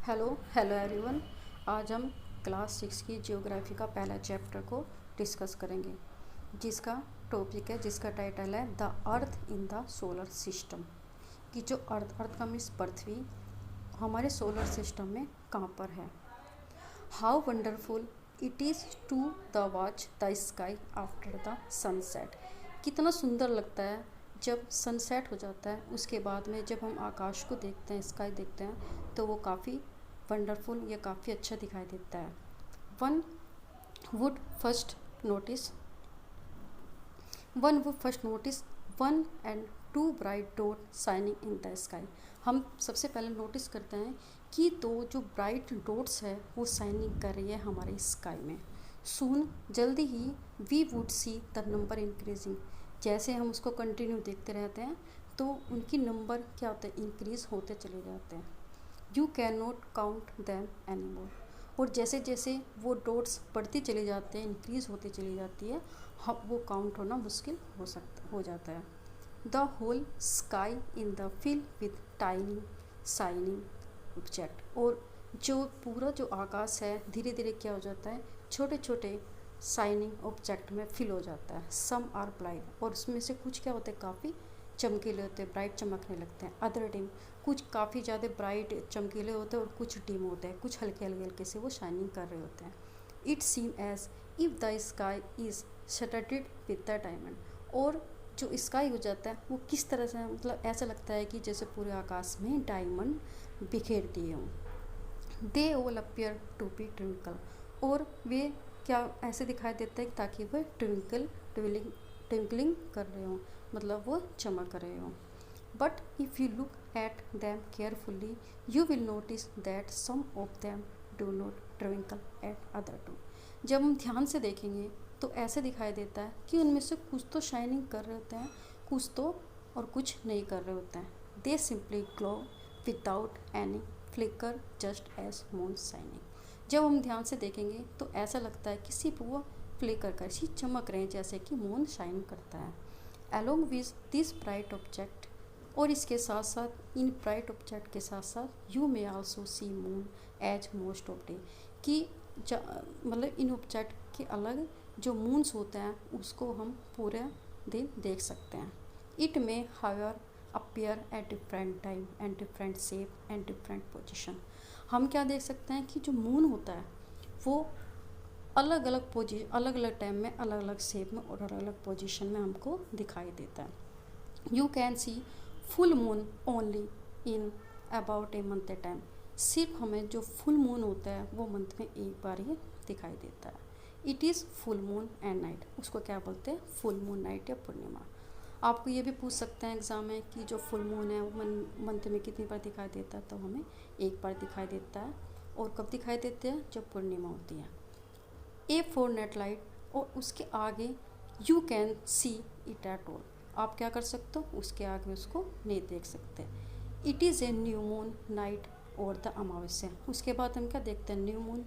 Hello everyone. आज हम class 6 की ज्योग्राफी का पहला चैप्टर को डिस्कस करेंगे, जिसका टाइटल है the earth in the solar system. कि जो अर्थ का मीन्स पृथ्वी हमारे सोलर सिस्टम में कहाँ पर है। How wonderful it is to the watch the sky after the sunset. कितना सुंदर लगता है जब सनसेट हो जाता है, उसके बाद में जब हम आकाश को देखते हैं, स्काई देखते हैं, तो वो काफ़ी वंडरफुल या काफ़ी अच्छा दिखाई देता है। One would first notice one would first notice one and two bright dot shining in the sky. हम सबसे पहले नोटिस करते हैं कि दो जो ब्राइट डॉट्स है वो शाइनिंग कर रही है हमारे स्काई में। सून जल्दी ही we would see the number increasing. जैसे हम उसको कंटिन्यू देखते रहते हैं तो उनकी नंबर क्या होता है, इंक्रीज होते चले जाते हैं। You can not count them anymore. और जैसे जैसे वो डॉट्स बढ़ती चली जाते हैं, इंक्रीज होती चली जाती है, वो काउंट होना मुश्किल हो जाता है। The whole sky in the fill with tiny shining object. और जो पूरा जो आकाश है धीरे धीरे क्या हो जाता है, छोटे छोटे शाइनिंग ऑब्जेक्ट में फिल हो जाता है। Some are blind. और उसमें से कुछ क्या होते हैं, काफ़ी चमकीले होते हैं, ब्राइट चमकने लगते हैं। अदर डिम, कुछ काफ़ी ज़्यादा ब्राइट चमकीले होते हैं और कुछ डिम होते हैं, कुछ हल्के हल्के हल्के से वो शाइनिंग कर रहे होते हैं। It seem as if the sky is shattered with the diamond. और जो स्काई हो जाता है वो किस तरह से, मतलब ऐसा लगता है कि जैसे पूरे आकाश में डायमंड बिखेर दिए हों। They all appear to be twinkle. और वे क्या ऐसे दिखाई देता है ताकि वह ट्विंकलिंग कर रहे हों, मतलब वो चमक रहे हों। But if you look at them carefully you will notice that some of them do not twinkle at other too. जब हम ध्यान से देखेंगे तो ऐसे दिखाई देता है कि उनमें से कुछ तो शाइनिंग कर रहे होते हैं, कुछ तो और कुछ नहीं कर रहे होते हैं। They simply glow without any flicker just as moon shining. जब हम ध्यान से देखेंगे तो ऐसा लगता है कि सिर्फ वो फ्लिकर कर सी चमक रहे हैं, जैसे कि मून शाइन करता है। Along with this bright object, और इसके साथ साथ इन ब्राइट ऑब्जेक्ट के साथ साथ you may also see moon as most of day. कि मतलब इन ऑब्जेक्ट के अलग जो मून्स होते हैं उसको हम पूरे दिन देख सकते हैं। It may however appear at different time and different shape and different position. हम क्या देख सकते हैं कि जो मून होता है वो अलग अलग टाइम में अलग अलग शेप में और अलग अलग पोजीशन में हमको दिखाई देता है। You can see full moon only in about a month A time. सिर्फ हमें जो फुल मून होता है वो मंथ में एक बार ही दिखाई देता है। It is full moon and night. उसको क्या बोलते हैं, फुल मून नाइट या पूर्णिमा। आपको ये भी पूछ सकते हैं एग्ज़ाम में कि जो फुल मून है वो मंथ में कितनी बार दिखाई देता है, तो हमें एक बार दिखाई देता है। और कब दिखाई देते हैं, जब पूर्णिमा होती है। ए फॉर नेट लाइट, और उसके आगे you can see it at all. आप क्या कर सकते हो, उसके आगे उसको नहीं देख सकते। It is a new moon night और द अमावस्या। उसके बाद हम क्या देखते हैं, न्यू मून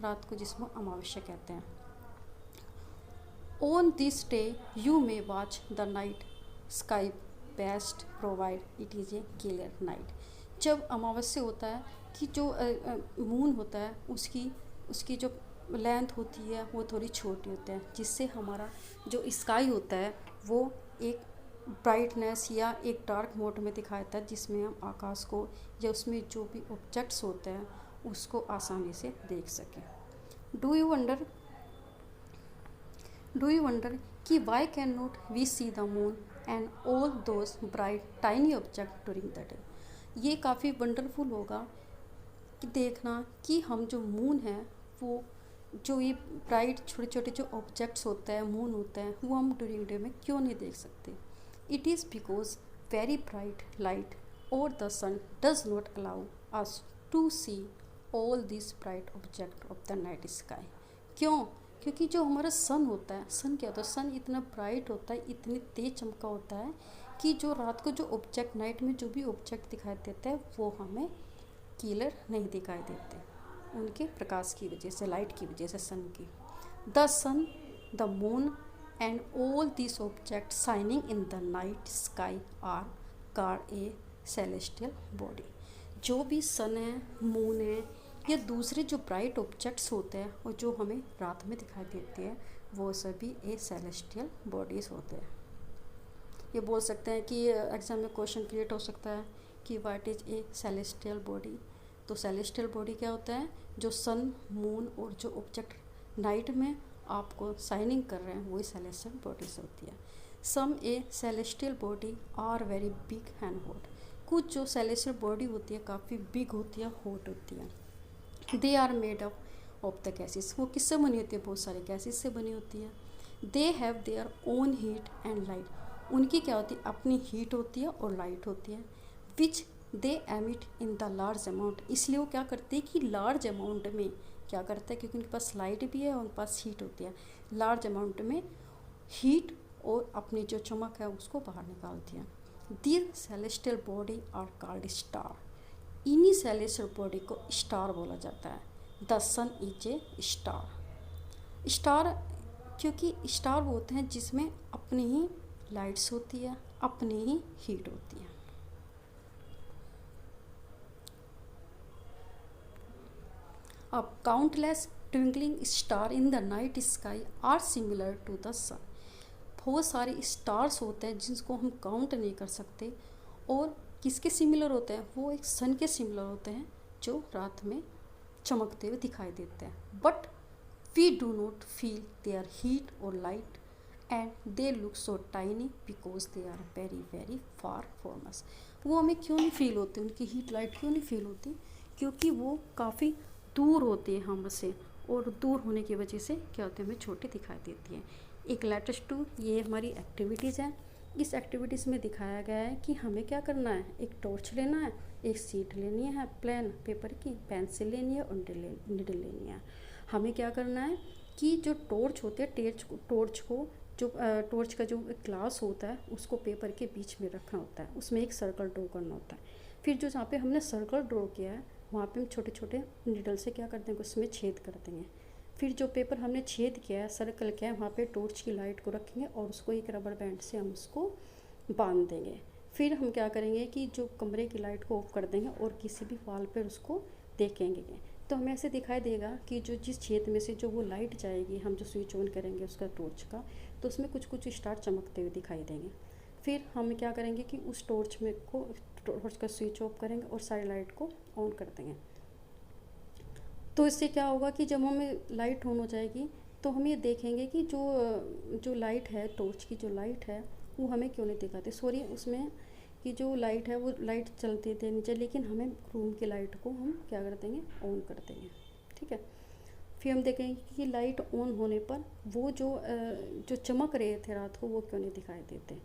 रात को, जिसमें अमावस्या कहते हैं। On this day you may watch the night sky best provide it is a clear night. जब अमावस्या होता है कि जो मून होता है उसकी जो लेंथ होती है वो थोड़ी छोटी होती है, जिससे हमारा जो स्काई होता है वो एक ब्राइटनेस या एक डार्क मोड में दिखाता है, जिसमें हम आकाश को या उसमें जो भी ऑब्जेक्ट्स होते हैं उसको आसानी से देख सकें। डू यू वंडर कि why can not we see the moon and all those bright tiny object during the day. ये काफ़ी वंडरफुल होगा कि देखना कि हम जो मून है वो जो ये ब्राइट छोटे छोटे जो ऑब्जेक्ट्स होते हैं, मून होता है, वो हम ड्यूरिंग डे में क्यों नहीं देख सकते। It is because very bright light और the sun does not allow us to see all this bright object of the night sky. क्यों, क्योंकि जो हमारा सन होता है, सन क्या होता है, सन इतना ब्राइट होता है, इतनी तेज चमका होता है कि जो रात को जो ऑब्जेक्ट, नाइट में जो भी ऑब्जेक्ट दिखाई देते हैं वो हमें क्लियर नहीं दिखाई देते, उनके प्रकाश की वजह से, लाइट की वजह से, सन की। The sun, the moon and all this object shining in the night sky are called a celestial body. जो भी सन है, मून है, या दूसरे जो ब्राइट ऑब्जेक्ट्स होते हैं और जो हमें रात में दिखाई देते हैं, वो सभी ए सेलेस्टियल बॉडीज़ होते हैं। ये बोल सकते हैं कि एग्जाम में क्वेश्चन क्रिएट हो सकता है कि what is a celestial body. तो सेलेस्टियल बॉडी क्या होता है, जो सन, मून और जो ऑब्जेक्ट नाइट में आपको शाइनिंग कर रहे हैं, वही सेलेस्टियल बॉडीज होती है। Some a celestial body are very big and hot. कुछ जो सेलेस्टियल बॉडी होती है काफ़ी बिग होती है, हॉट होती है। They are made up of the gases. वो किससे बनी होती है, बहुत सारे गैसेस से बनी होती है। They have their own heat and light. उनकी क्या होती है, अपनी हीट होती है और लाइट होती है। Which they emit in the large amount. इसलिए वो क्या करते हैं कि लार्ज अमाउंट में क्या करते हैं, क्योंकि उनके पास लाइट भी है और उनके पास हीट होती है, लार्ज अमाउंट में हीट और अपनी जो चमक है उसको बाहर निकालती है। These celestial body are called star. इन्हीं सेलेस्टियल बॉडी को स्टार बोला जाता है। The sun is a star. Star क्योंकि स्टार वो होते हैं जिसमें अपनी ही लाइट्स होती है, अपनी ही हीट होती है। अब countless twinkling star in the night sky are similar to the sun. बहुत सारे स्टार्स होते हैं जिनको हम काउंट नहीं कर सकते, और किसके सिमिलर होते हैं, वो एक सन के सिमिलर होते हैं जो रात में चमकते हुए दिखाई देते हैं। But we do not feel their heat और light and they look so tiny because they are very very far from us. वो हमें क्यों नहीं फील होती, उनकी हीट लाइट क्यों नहीं फील होती, क्योंकि वो काफ़ी दूर होती है हमसे, और दूर होने की वजह से क्या होते हैं, हमें छोटी दिखाई देती है। एक लेटेस्ट टू ये हमारी एक्टिविटीज़ है। इस एक्टिविटीज़ में दिखाया गया है कि हमें क्या करना है, एक टॉर्च लेना है, एक सीट लेनी है प्लेन पेपर की, पेंसिल लेनी है और निडल लेनी है। हमें क्या करना है कि जो टॉर्च होते हैं, टॉर्च का जो ग्लास होता है उसको पेपर के बीच में रखना होता है, उसमें एक सर्कल ड्रॉ करना होता है। फिर जो जहाँ पे हमने सर्कल ड्रॉ किया है वहाँ पे हम छोटे छोटे निडल से क्या कर देंगे, उसमें छेद कर देंगे। फिर जो पेपर हमने छेद किया है, सर्कल किया है, वहाँ पे टॉर्च की लाइट को रखेंगे और उसको एक रबर बैंड से हम उसको बांध देंगे। फिर हम क्या करेंगे कि जो कमरे की लाइट को ऑफ कर देंगे और किसी भी वॉल पर उसको देखेंगे, तो हमें ऐसे दिखाई देगा कि जो जिस छेद में से जो वो लाइट जाएगी, हम जो स्विच ऑन करेंगे उसका टॉर्च का, तो उसमें कुछ कुछ स्टार चमकते हुए दिखाई देंगे। फिर हम क्या करेंगे कि उस टॉर्च का स्विच ऑफ करेंगे और सारी लाइट को ऑन कर देंगे। तो इससे क्या होगा कि जब हमें लाइट ऑन हो जाएगी तो हम ये देखेंगे कि जो लाइट है, टॉर्च की जो लाइट है वो हमें क्यों नहीं दिखाती, सॉरी उसमें कि जो लाइट है वो लाइट चलती देनी चाहिए, लेकिन हमें रूम की लाइट को हम क्या कर देंगे, ऑन कर देंगे। ठीक है। फिर हम देखेंगे कि लाइट ऑन होने पर वो जो चमक रहे थे रात को वो क्यों नहीं दिखाई देते।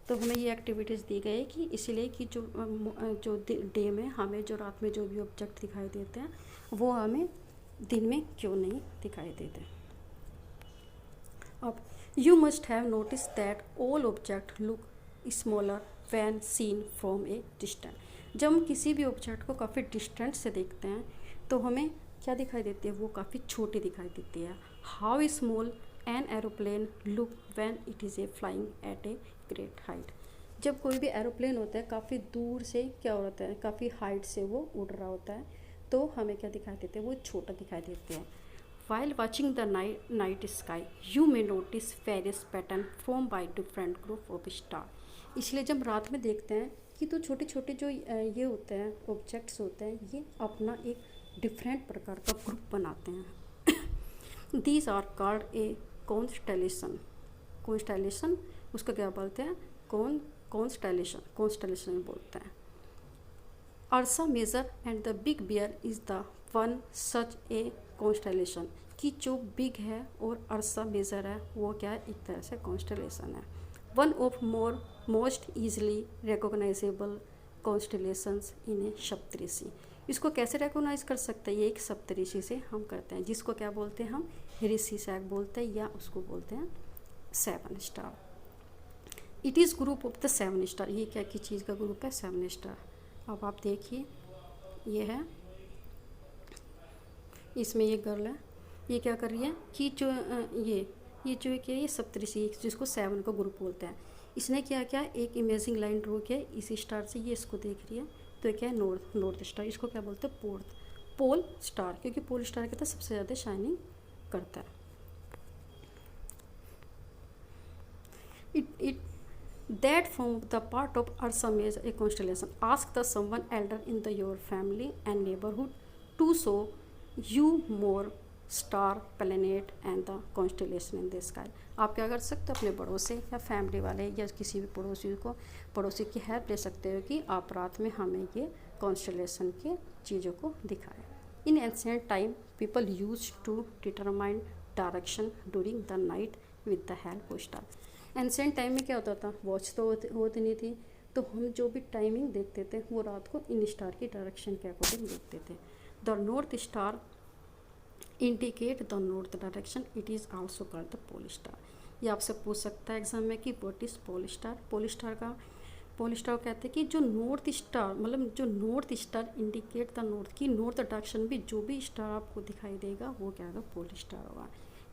तो हमें ये एक्टिविटीज़ दी गई कि इसीलिए कि जो डे में हमें जो रात में जो भी ऑब्जेक्ट दिखाई देते हैं वो हमें दिन में क्यों नहीं दिखाई देते। अब you must have notice that all object look smaller when seen from a distance. जब हम किसी भी ऑब्जेक्ट को काफ़ी डिस्टेंस से देखते हैं तो हमें क्या दिखाई देती है, वो काफ़ी छोटी दिखाई देती है। How small an aeroplane look when it is a flying eight a great height. जब कोई भी एरोप्लेन होता है काफ़ी दूर से क्या होता है, काफ़ी हाइट से वो उड़ रहा होता है, तो हमें क्या दिखाई देते हैं, वो छोटा दिखाई देते हैं। While watching the night sky you may notice various pattern form by different group of star. इसलिए जब रात में देखते हैं कि तो छोटे छोटे जो ये होते हैं ऑब्जेक्ट्स होते हैं, ये अपना एक डिफरेंट प्रकार का ग्रुप बनाते हैं। These are called a constellation. Constellation उसका क्या बोलते हैं, कॉन्स्टेलेशन बोलते हैं। Ursa major and the big bear is the one such a constellation. कि जो बिग है और अर्सा मेजर है वो क्या है, एक तरह से कॉन्स्टेलेशन है। One of most easily recognisable constellations in a Saptarishi. इसको कैसे रिकॉग्नाइज कर सकते हैं, ये एक सप्तऋषि से हम करते हैं, जिसको क्या बोलते हैं हम, ऋषि सैक बोलते हैं, या उसको बोलते हैं 7 star. It is group of the 7 star. ये क्या की चीज़ का ग्रुप है, 7 स्टार। अब आप देखिए ये है, इसमें ये गर्ल है, ये क्या कर रही है कि जो ये जो है क्या, ये सप्तऋषि जिसको 7 का ग्रुप बोलते हैं, इसने क्या क्या एक इमेजिंग लाइन ड्रॉ किया इसी स्टार से, ये इसको देख रही है तो ये क्या है, नॉर्थ स्टार। इसको क्या बोलते हैं, पोल स्टार, क्योंकि पोल स्टार कहते हैं सबसे ज़्यादा शाइनिंग करता है। It that form the part of Earth's image a constellation. Ask the someone elder in your family and neighborhood to show you more star, planet and the constellation in the sky. आप क्या कर सकते हो, अपने बड़ों से या family वाले या किसी भी पड़ोसी की हेल्प ले सकते हो कि आप रात में हमें ये कॉन्स्टलेशन के चीज़ों को दिखाएं। In ancient time people use to determine direction during the night with the help of star. Ancient time में क्या होता था, वॉच तो होती नहीं थी, तो हम जो भी टाइमिंग देखते थे वो रात को इन स्टार की डायरेक्शन के अकॉर्डिंग देखते थे। The north star indicate the north direction, it is also called the pole star. ये आपसे पूछ सकता है एग्जाम में कि what is pole star. Pole star कहते हैं कि जो नॉर्थ स्टार, मतलब जो north star indicate the north की नॉर्थ डायरेक्शन भी जो भी स्टार आपको दिखाई देगा वो क्या होगा, पोल स्टार होगा।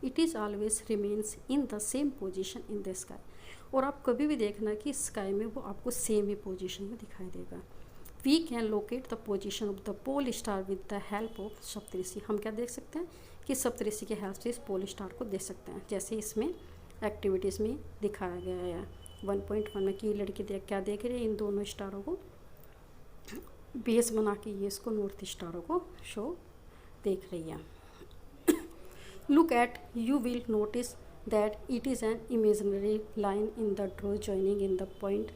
It is always remains in the same position in the sky. और आप कभी भी देखना कि स्काई में वो आपको सेम ही पोजिशन में दिखाई देगा। We can locate the position of the pole star with the help of Saptarishi. हम क्या देख सकते हैं कि सप्तऋषि के हेल्प से इस पोल स्टार को देख सकते हैं, जैसे इसमें एक्टिविटीज़ में दिखाया गया है 1.1 में कि लड़की क्या देख रही है, इन दोनों स्टारों को बेस बना के ये इसको नॉर्थ स्टारों को शो देख रही है। Look at, you will notice that it is an imaginary line in the draw joining in the point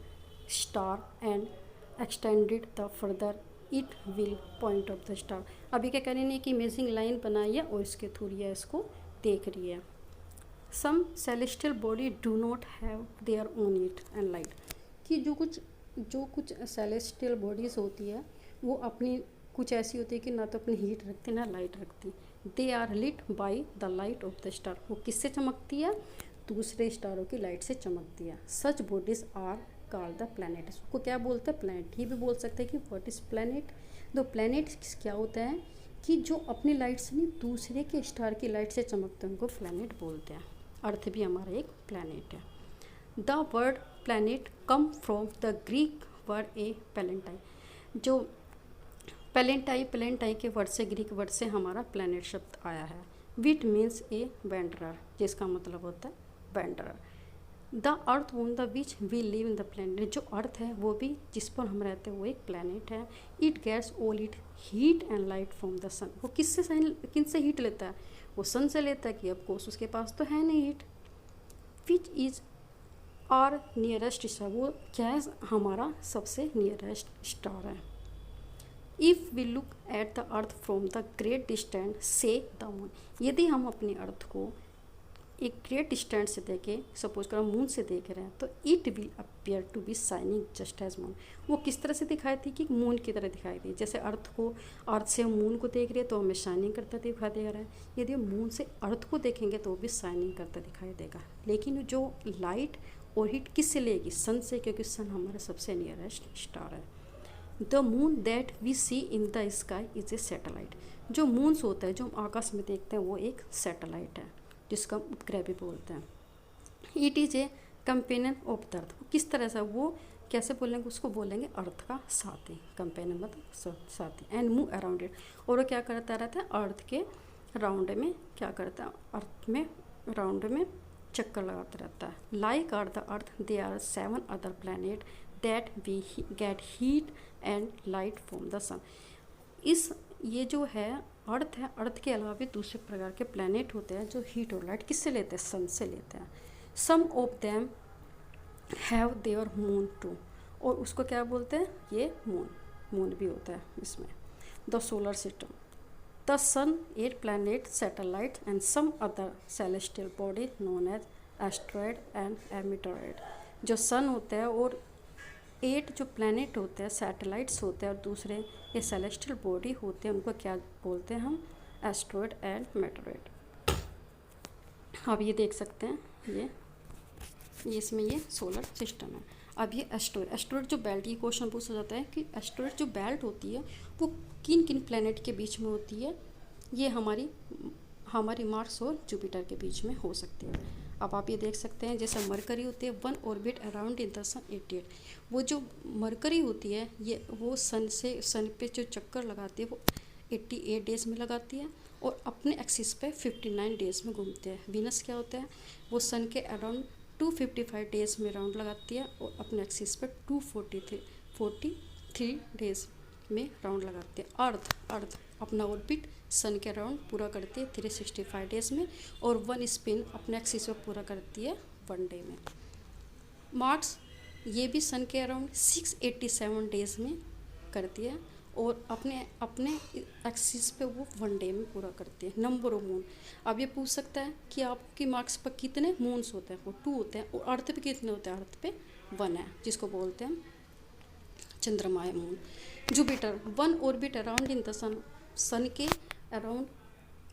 star and extended the further it will point of the star। अभी क्या कह रही है कि इमेजिंग लाइन बनाई है और इसके थ्रू ये इसको देख रही है। Some celestial body do not have their own heat and light, कि जो कुछ सेलेस्टियल बॉडीज़ होती है वो अपनी कुछ ऐसी होती है कि ना तो अपनी हीट रखती ना लाइट रखती। They are lit by the light of the star. वो किससे चमकती है, दूसरे स्टारों की लाइट से चमकती है। Such bodies are called the planet. उसको क्या बोलते हैं, प्लैनेट। ये भी बोल सकते हैं कि व्हाट इज प्लैनेट। दो प्लैनेट क्या होता है कि जो अपनी लाइट से नहीं दूसरे के स्टार की लाइट से चमकते हैं उनको प्लैनेट बोलते हैं। अर्थ भी हमारा एक प्लैनेट है। The word planet come from the Greek word a planetai. जो पैलेंटाई के वर्ड से, ग्रीक वर्ड से हमारा प्लैनेट शब्द आया है। विट मीन्स ए वेंडरर, जिसका मतलब होता है wanderer. The earth on the which we live in the planet. जो अर्थ है वो भी जिस पर हम रहते हैं वो एक प्लैनेट है। It gets all it heat and light from the sun. वो किससे हीट लेता है, वो सन से लेता है कि ऑफकोर्स उसके पास तो है नहीं heat. Which is our nearest star. वो क्या है, हमारा सबसे नियरेस्ट स्टार है। If we look at the earth from the great distance से द मून। यदि हम अपनी अर्थ को एक ग्रेट डिस्टेंस से देखें, सपोज करो मून से देख रहे हैं, तो it will appear to be shining just as moon. वो किस तरह से दिखाई थी कि मून की तरह दिखाई दी। जैसे अर्थ से मून को देख रहे हैं तो हमें शाइनिंग करता दिखाई दे रहा है। यदि मून से अर्थ को देखेंगे तो वो भी शाइनिंग करता दिखाई देगा। लेकिन जो लाइट और हीट किससे लेगी, सन से, क्योंकि सन हमारा सबसे नियरेस्ट स्टार है। The moon that we see in the sky is a satellite. जो मून्स होता है जो हम आकाश में देखते हैं वो एक सैटेलाइट है, जिसका उपग्रह भी बोलते हैं। It is a companion of the earth. किस तरह से, वो कैसे बोलेंगे, उसको बोलेंगे अर्थ का साथी। कंपेनियन मतलब साथी। And move around it. और वो क्या करता रहता है, अर्थ के राउंड में क्या करता है, अर्थ में राउंड में चक्कर लगाता रहता है। Like are the earth they are 7 other planet that we get heat and light from the sun. ये जो है अर्थ है, अर्थ के अलावा भी दूसरे प्रकार के प्लैनेट होते हैं जो हीट और लाइट किससे लेते हैं, सन से लेते हैं। Some of them have their moon too. और उसको क्या बोलते हैं, ये मून भी होता है इसमें। The solar system, the sun, 8 planet, satellite and some other celestial body known as asteroid and meteoroid. जो सन होता है और 8 जो प्लैनेट होते हैं, सैटेलाइट्स होते हैं और दूसरे ये सेलेस्टियल बॉडी होते हैं, उनको क्या बोलते हैं हम, एस्ट्रॉयड एंड मेटरॉयड। अब ये देख सकते हैं, ये इसमें ये सोलर सिस्टम है। अब ये एस्ट्रॉयड जो बेल्ट, ये क्वेश्चन पूछा जाता है कि एस्ट्रॉयड जो बेल्ट होती है वो किन किन प्लैनेट के बीच में होती है। ये हमारी मार्स और जुपिटर के बीच में हो सकती है। अब आप ये देख सकते हैं जैसे मरकरी होती है 1 ऑर्बिट अराउंड इन द सन 88, वो जो मरकरी होती है ये वो सन पे जो चक्कर लगाती है वो 88 डेज़ में लगाती है और अपने एक्सिस पे 59 डेज़ में घूमते हैं। वीनस क्या होता है, वो सन के अराउंड 255 डेज़ में राउंड लगाती है और अपने एक्सिस पे 243 डेज़ में राउंड लगाती है। अर्थ अपना ऑर्बिट सन के अराउंड पूरा करती है 365 डेज़ में और 1 स्पिन अपने एक्सिस पे पूरा करती है 1 डे में। मार्स ये भी सन के अराउंड 687 डेज़ में करती है और अपने एक्सिस पे वो 1 डे में पूरा करती है। नंबर ऑफ मून, अब ये पूछ सकता है कि आपकी मार्क्स पर कितने मून्स होते हैं, वो 2 होते हैं और अर्थ पे कितने होते हैं, अर्थ पे 1 है जिसको बोलते हैं चंद्रमा है, moon. Jupiter 1 orbit around in the sun के अराउंड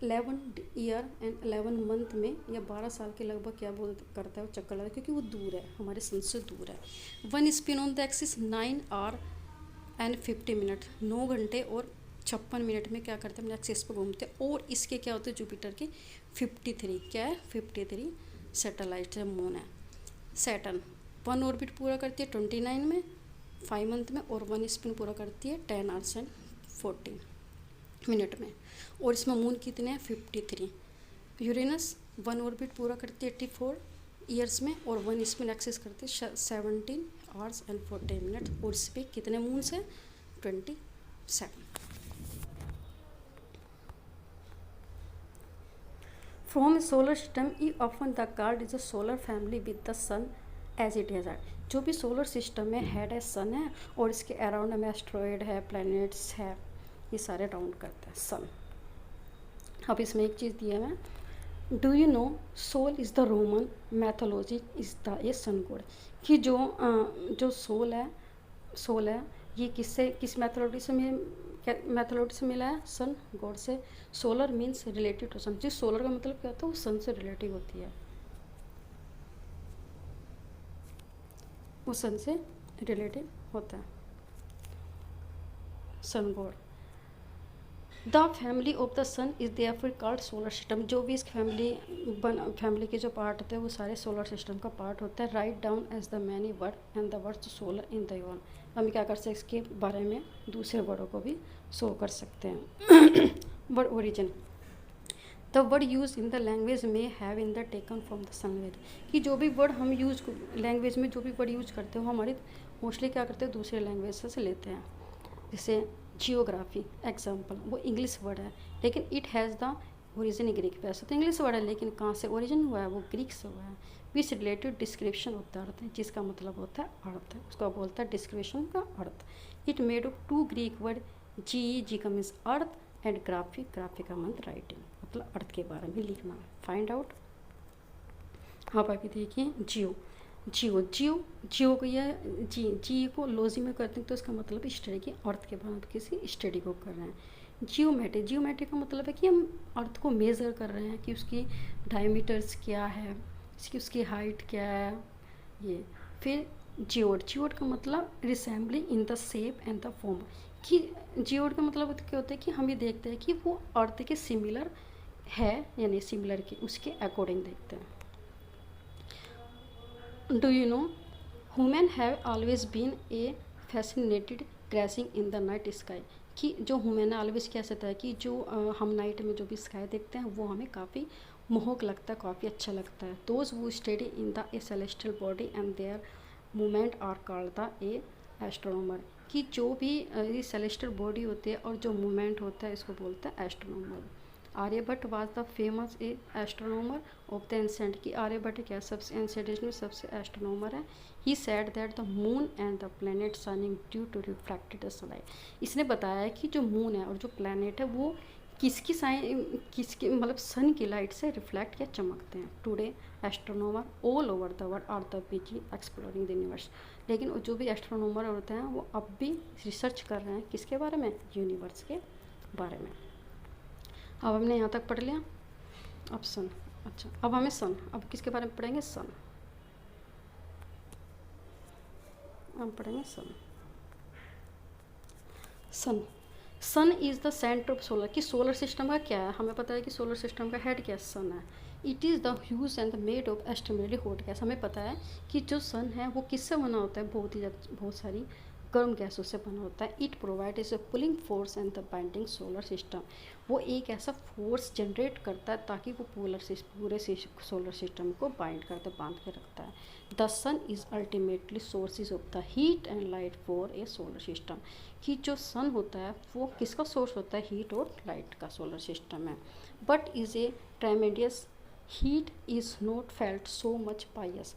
11 ईयर एंड 11 मंथ में या 12 साल के लगभग क्या करता है, वो चक्कर लगाता है क्योंकि वो दूर है, हमारे सन से दूर है। 1 spin on the axis 9 our and 50 minute, 9 घंटे और 56 मिनट में क्या करते हैं, अपने एक्सिस पे घूमते हैं। और इसके क्या होते हैं, जुपिटर के 53 क्या है, 53 सैटेलाइट है, मून है। सैटर्न 1 ऑर्बिट पूरा करती है 29 में 5 मंथ में और 1 स्पिन पूरा करती है 10 आवर्स एंड 40 मिनट में और इसमें मून कितने हैं, 53। यूरेनस 1 ऑर्बिट पूरा करती है 84 ईयर्स में और 1 स्पिन एक्सेस करती है 17 आवर्स एंड 40 मिनट और इस पर कितने मून्स हैं, 27। फ्रॉम सोलर सिस्टम ई often the card is a solar family with the sun as it is. जो भी सोलर सिस्टम में हेड है सन है और इसके अराउंड में एस्ट्रॉयड है, प्लैनेट्स है, ये सारे राउंड करते हैं सन। अब इसमें एक चीज़ दी है मैं, do you know sol is the Roman mythology is the a sun god, कि जो सोल है ये किस मैथोलॉजी से मिला है, सन गॉड से। सोलर मीन्स रिलेटिव टू सन, जिस सोलर का मतलब क्या होता है, वो सन से रिलेटिव होती है, वो सन से रिलेटिव होता है sun god. The family of the sun is therefore called solar system, जो भी इस फैमिली के जो पार्ट होते हैं वो सारे सोलर सिस्टम का पार्ट होता है। Write down as the many word and the words solar in the one, हम क्या कर सकते हैं, इसके बारे में दूसरे वर्डों को भी शो कर सकते हैं। Word origin, the word use in the language में have in the taken from the sun, कि जो भी वर्ड हम यूज लैंग्वेज में जो भी वर्ड यूज करते हैं वो हमारे मोस्टली क्या करते हैं, दूसरे लैंग्वेज से लेते हैं। जैसे जियोग्राफी एग्जाम्पल, वो इंग्लिश वर्ड है लेकिन it has the origin Greek, वैसे तो इंग्लिश वर्ड है लेकिन कहाँ से ओरिजिन हुआ है, वो ग्रीक से हुआ है। विच related description of the earth, जिसका मतलब होता है अर्थ, उसको बोलता है डिस्क्रिप्शन का earth. It made of 2 Greek word, जी का मीन्स अर्थ एंड ग्राफी का मतलब राइटिंग, मतलब अर्थ के बारे में लिखना, फाइंड आउट। आप अभी देखिए जियो को या जी को लॉजी में करते हैं तो इसका मतलब स्टडी की अर्थ के बारे में किसी स्टडी को कर रहे हैं। जियोमेट्री का मतलब है कि हम अर्थ को मेज़र कर रहे हैं कि उसकी डायमीटर्स क्या है, उसकी हाइट क्या है ये। फिर जियोड का मतलब resembling in the shape and the form, कि जियोड का मतलब क्या होता है कि हम ये देखते हैं कि वो अर्थ के सिमिलर है या नहीं, सिमिलर के उसके अकॉर्डिंग देखते हैं। Do you know human have always been a fascinated crashing in the night sky, कि जो ह्यूमन ऑलवेज कह सकता है कि जो हम नाइट में जो भी स्काई देखते हैं वो हमें काफ़ी मोहक लगता है, काफ़ी अच्छा लगता है। Those who study in the a celestial body and their movement are called the a astronomer, कि जो भी ये सेलेस्टियल बॉडी होती है और जो मूवमेंट होता है इसको बोलता है astronomer. Aryabhata was the famous astronomer of the ancient, कि आर्यभट्ट क्या सबसे एंसेंट में सबसे एस्ट्रोनॉमर है। He said that the moon and the planet shining due to refracted sunlight, इसने बताया कि जो मून है और जो प्लैनेट है वो किसकी मतलब सन की लाइट से रिफ्लेक्ट या चमकते हैं। Today astronomer all over the world are the busy exploring the universe, लेकिन जो भी एस्ट्रोनॉमर होते हैं वो अब भी रिसर्च कर रहे हैं किसके बारे में, यूनिवर्स के बारे में। अब हमने यहाँ तक पढ़ लिया। अब सन, अच्छा अब हमें सन, अब किसके बारे में पढ़ेंगे, सन। हम पढ़ेंगे sun is the centre of solar, कि सोलर सिस्टम का क्या है, हमें पता है कि सोलर सिस्टम का हेड क्या सन है, it is the huge and the made of extremely hot gas. हमें पता है कि जो सन है वो किससे बना होता है, बहुत सारी गर्म गैसों से बना होता है। It provide is a pulling force and the binding solar system. वो एक ऐसा फोर्स जनरेट करता है ताकि वो पूरे सोलर सिस्टम को बांध के रखता है। The sun is ultimately sources of the heat and light for a solar system. कि जो सन होता है वो किसका सोर्स होता है, हीट और लाइट का सोलर सिस्टम है। But is a tremendous heat is not felt so much by us.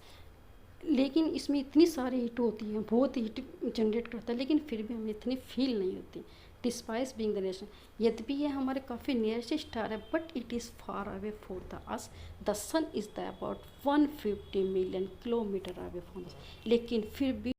लेकिन इसमें इतनी सारी हीट होती है, बहुत हीट जनरेट करता है, लेकिन फिर भी हमें इतनी फील नहीं होती। डिस्पाइस बीइंग द नेशन, यद्यपि ये हमारे काफ़ी नियरेस्ट स्टार है, but it is far away for the us. The sun is the about 150 million kilometre away from us. लेकिन फिर भी